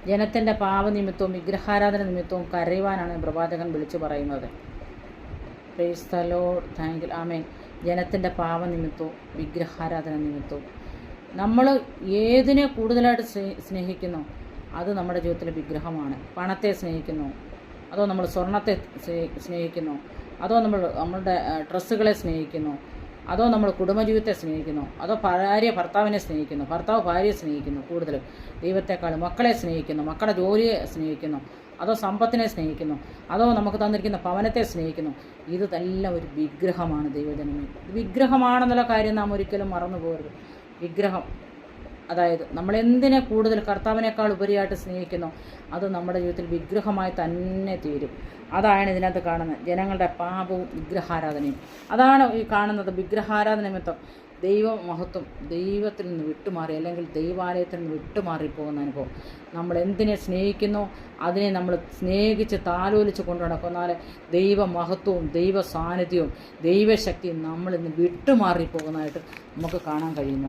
ജനത്തിൻ്റെ പാപനിമിത്തവും വിഗ്രഹാരാധന നിമിത്തവും കരയുവാനാണ് പ്രവാചകൻ വിളിച്ചു പറയുന്നത്. Praise the lord. Thank you. ആമേൻ. ജനത്തിൻ്റെ പാപനിമിത്തവും വിഗ്രഹാരാധന നിമിത്തവും നമ്മൾ ഏതിനെ കൂടുതലായിട്ട് സ്നേഹിക്കുന്നു അത് നമ്മുടെ ജീവിതത്തിലെ വിഗ്രഹമാണ്. പണത്തെ സ്നേഹിക്കുന്നു, അതോ നമ്മൾ സ്വർണത്തെ സ്നേഹിക്കുന്നു, അതോ നമ്മളുടെ ഡ്രസ്സുകളെ സ്നേഹിക്കുന്നു, അതോ നമ്മൾ കുടുംബജീവിതത്തെ സ്നേഹിക്കുന്നു, അതോ ഭാര്യ ഭർത്താവിനെ സ്നേഹിക്കുന്നു, ഭർത്താവ് ഭാര്യയെ സ്നേഹിക്കുന്നു, കൂടുതൽ ദൈവത്തെക്കാൾ മക്കളെ സ്നേഹിക്കുന്നു, മക്കളുടെ ജോലിയെ സ്നേഹിക്കുന്നു, അതോ സമ്പത്തിനെ സ്നേഹിക്കുന്നു, അതോ നമുക്ക് തന്നിരിക്കുന്ന ഭവനത്തെ സ്നേഹിക്കുന്നു. ഇതെല്ലാം ഒരു വിഗ്രഹമാണ് ദൈവജനമേ. വിഗ്രഹമാണെന്നുള്ള കാര്യം നാം ഒരിക്കലും മറന്നു പോകരുത്. വിഗ്രഹം, അതായത് നമ്മളെന്തിനെ കൂടുതൽ കർത്താവിനേക്കാൾ ഉപരിയായിട്ട് സ്നേഹിക്കുന്നു അത് നമ്മുടെ ജീവിതത്തിൽ വിഗ്രഹമായി തന്നെ തീരും. അതാണ് ഇതിനകത്ത് കാണുന്നത്, ജനങ്ങളുടെ പാപവും വിഗ്രഹാരാധനയും. അതാണ് ഈ കാണുന്നത്. വിഗ്രഹാരാധന നിമിത്തം ദൈവമഹത്വം ദൈവത്തിൽ നിന്ന് വിട്ടുമാറി, അല്ലെങ്കിൽ ദൈവാലയത്തിൽ നിന്ന് വിട്ടുമാറിപ്പോകുന്ന അനുഭവം. നമ്മൾ എന്തിനെ സ്നേഹിക്കുന്നു അതിനെ നമ്മൾ സ്നേഹിച്ച് താലോലിച്ച് കൊണ്ടു നടക്കുന്നാൽ ദൈവമഹത്വവും ദൈവ സാന്നിധ്യവും ദൈവശക്തിയും നമ്മളിൽ നിന്ന് വിട്ടുമാറിപ്പോകുന്നതായിട്ട് നമുക്ക് കാണാൻ കഴിയുന്നു.